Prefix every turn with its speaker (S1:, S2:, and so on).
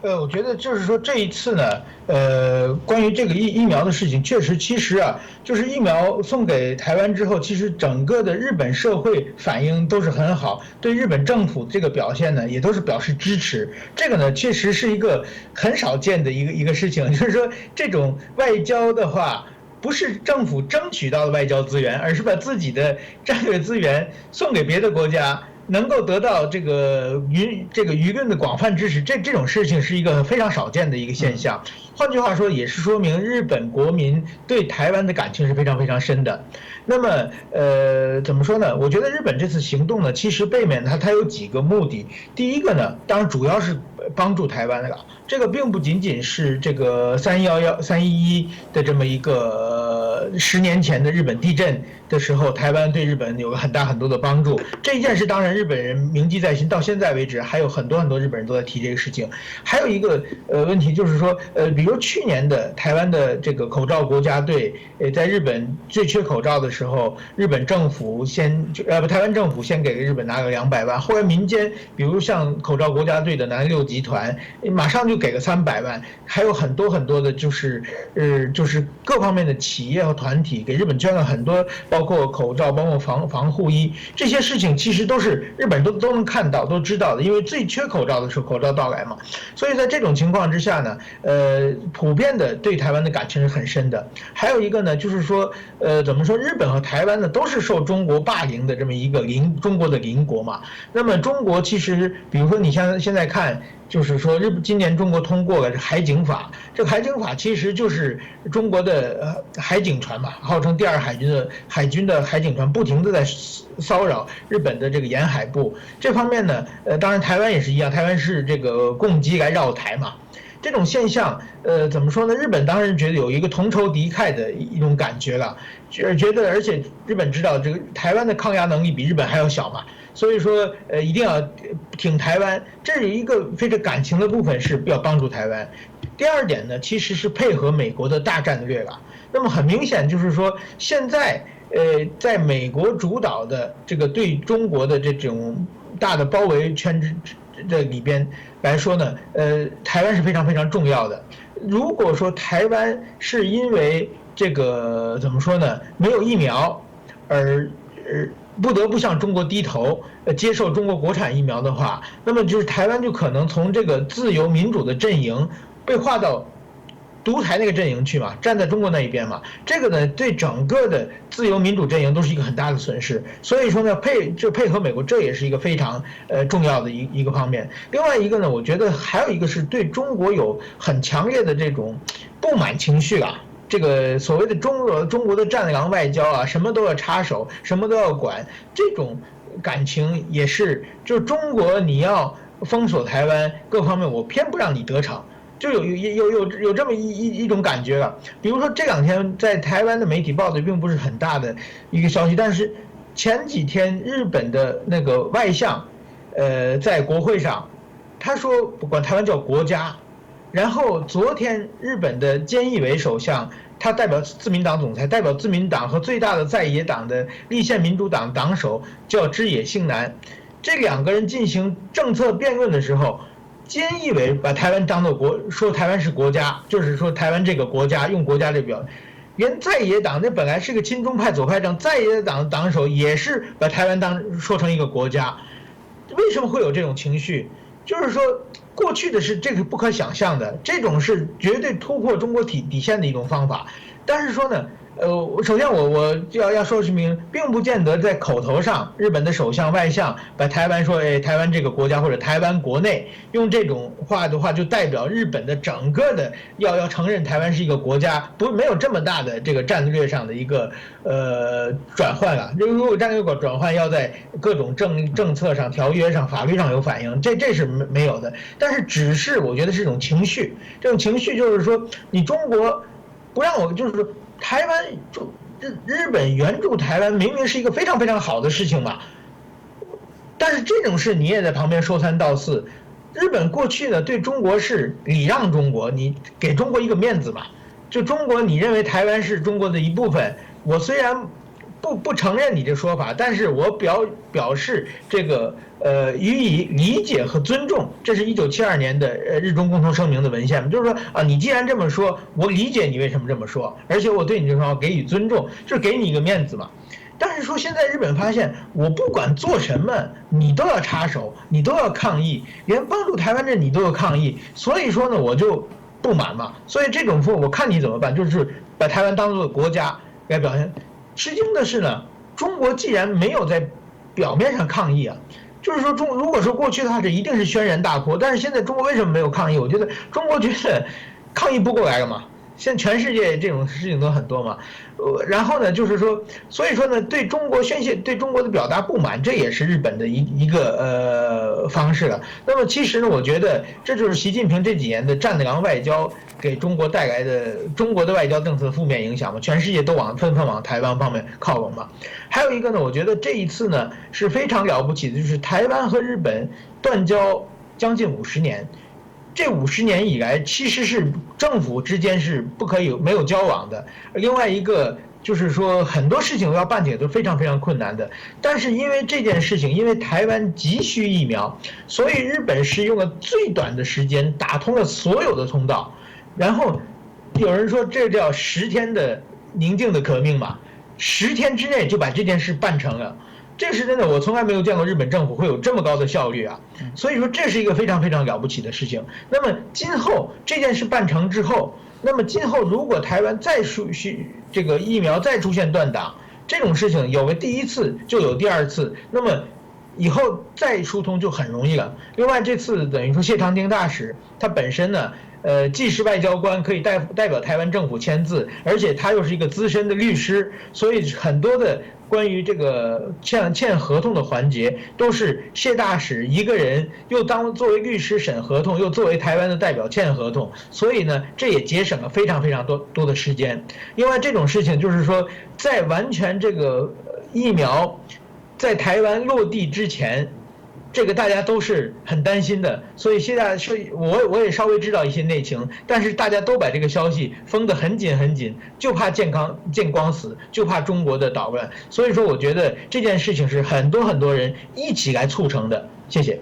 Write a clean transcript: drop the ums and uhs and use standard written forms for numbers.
S1: 我觉得就是说这一次呢，关于这个疫苗的事情，确实，其实啊，就是疫苗送给台湾之后，其实整个的日本社会反应都是很好，对日本政府这个表现呢，也都是表示支持。这个呢，确实是一个很少见的一个事情，就是说这种外交的话。不是政府争取到的外交资源，而是把自己的战略资源送给别的国家，能够得到这个舆论的广泛支持，这种事情是一个非常少见的一个现象。换句话说，也是说明日本国民对台湾的感情是非常非常深的。那么，怎么说呢？我觉得日本这次行动呢，其实背面它有几个目的。第一个呢，当然主要是帮助台湾的，这个并不仅仅是这个311的这么一个10年前的日本地震的时候，台湾对日本有很大很多的帮助。这一件事当然日本人铭记在心，到现在为止还有很多很多日本人都在提这个事情。还有一个问题就是说，比如去年的台湾的这个口罩国家队，在日本最缺口罩的时候，日本政府台湾政府先给日本拿个200万，后来民间比如像口罩国家队的南六集团，马上就给个300万，还有很多很多的就是各方面的企业和团体给日本捐了很多，包括口罩，包括防护衣，这些事情其实都是日本人都能看到、都知道的，因为最缺口罩的时候口罩到来嘛。所以在这种情况之下呢，普遍的对台湾的感情是很深的。还有一个呢，就是说，怎么说，日本和台湾呢都是受中国霸凌的这么一个中国的邻国嘛。那么中国其实，比如说你像现在看。就是说，今年中国通过了海警法，这个海警法其实就是中国的海警船嘛，号称第2海军的海警船，不停的在骚扰日本的这个沿海部。这方面呢，当然台湾也是一样，台湾是这个共机来绕台嘛。这种现象，怎么说呢？日本当然觉得有一个同仇敌忾的一种感觉了，觉得，而且日本知道这个台湾的抗压能力比日本还要小嘛。所以说，一定要挺台湾，这是一个非常感情的部分，是要帮助台湾。第二点呢，其实是配合美国的大战略了。那么很明显就是说，现在在美国主导的这个对中国的这种大的包围圈这里边来说呢，台湾是非常非常重要的。如果说台湾是因为这个怎么说呢，没有疫苗而不得不向中国低头，接受中国国产疫苗的话，那么就是台湾就可能从这个自由民主的阵营被划到独台那个阵营去嘛，站在中国那一边嘛。这个呢，对整个的自由民主阵营都是一个很大的损失。所以说呢，配合美国，这也是一个非常重要的一个方面。另外一个呢，我觉得还有一个是对中国有很强烈的这种不满情绪啊。这个所谓的中国的战狼外交啊，什么都要插手，什么都要管，这种感情也是，就是中国你要封锁台湾各方面，我偏不让你得逞，就有这么一种感觉了。比如说这2天在台湾的媒体报的并不是很大的一个消息，但是前几天日本的那个外相，在国会上，他说不管台湾叫国家。然后昨天日本的菅义伟首相，他代表自民党总裁，代表自民党和最大的在野党的立宪民主党党首叫枝野幸男，这2个人进行政策辩论的时候，菅义伟把台湾当作说台湾是国家，就是说台湾这个国家用国家这表，连在野党那本来是个亲中派左派政，在野党党首也是把台湾说成一个国家，为什么会有这种情绪？就是说，过去的是这个不可想象的，这种是绝对突破中国底线的一种方法。但是说呢，首先我要说明，并不见得在口头上，日本的首相、外相把台湾说，台湾这个国家或者台湾国内用这种话的话，就代表日本的整个的要承认台湾是一个国家，没有这么大的这个战略上的一个转换了。如果战略转换要在各种政策上、条约上、法律上有反应，这是没有的。但是只是我觉得是一种情绪，这种情绪就是说，你中国不让我就是说。台湾就日本援助台湾明明是一个非常非常好的事情嘛，但是这种事你也在旁边说三道四。日本过去呢对中国是礼让中国，你给中国一个面子嘛，就中国你认为台湾是中国的一部分，我虽然不承认你这说法，但是我表示这个予以理解和尊重。这是1972年的日中共同声明的文献，就是说啊，你既然这么说，我理解你为什么这么说，而且我对你这说法给予尊重，就是给你一个面子嘛。但是说现在日本发现，我不管做什么，你都要插手，你都要抗议，连帮助台湾这你都要抗议，所以说呢，我就不满嘛。所以这种说，我看你怎么办，就是把台湾当作国家来表现。吃惊的是呢，中国既然没有在表面上抗议啊，就是说如果说过去的话，这一定是轩然大波。但是现在中国为什么没有抗议？我觉得中国觉得抗议不过来了嘛。现在全世界这种事情都很多嘛，然后呢，就是说，所以说呢，对中国宣泄、对中国的表达不满，这也是日本的一个方式了。那么其实呢，我觉得这就是习近平这几年的战狼外交给中国带来的中国的外交政策的负面影响嘛，全世界都纷纷往台湾方面靠拢嘛。还有一个呢，我觉得这一次呢是非常了不起的，就是台湾和日本断交将近50年。这50年以来，其实是政府之间是不可以没有交往的。另外一个就是说，很多事情要办起来都非常非常困难的。但是因为这件事情，因为台湾急需疫苗，所以日本是用了最短的时间打通了所有的通道。然后有人说这叫10天的宁静的革命嘛，10天之内就把这件事办成了。这是真的，我从来没有见过日本政府会有这么高的效率啊！所以说这是一个非常非常了不起的事情。那么今后这件事办成之后，那么今后如果台湾再这个疫苗再出现断档，这种事情有了第一次就有第二次，那么以后再疏通就很容易了。另外这次等于说谢长廷大使他本身呢，既是外交官，可以代表台湾政府签字，而且他又是一个资深的律师，所以很多的关于这个签合同的环节，都是谢大使一个人又作为律师审合同，又作为台湾的代表签合同，所以呢，这也节省了非常非常多的时间。另外这种事情就是说，在完全这个疫苗在台湾落地之前，这个大家都是很担心的，所以现在我也稍微知道一些内情，但是大家都把这个消息封得很紧很紧，就怕见光死，就怕中国的捣乱。所以说，我觉得这件事情是很多人一起来促成的。谢谢。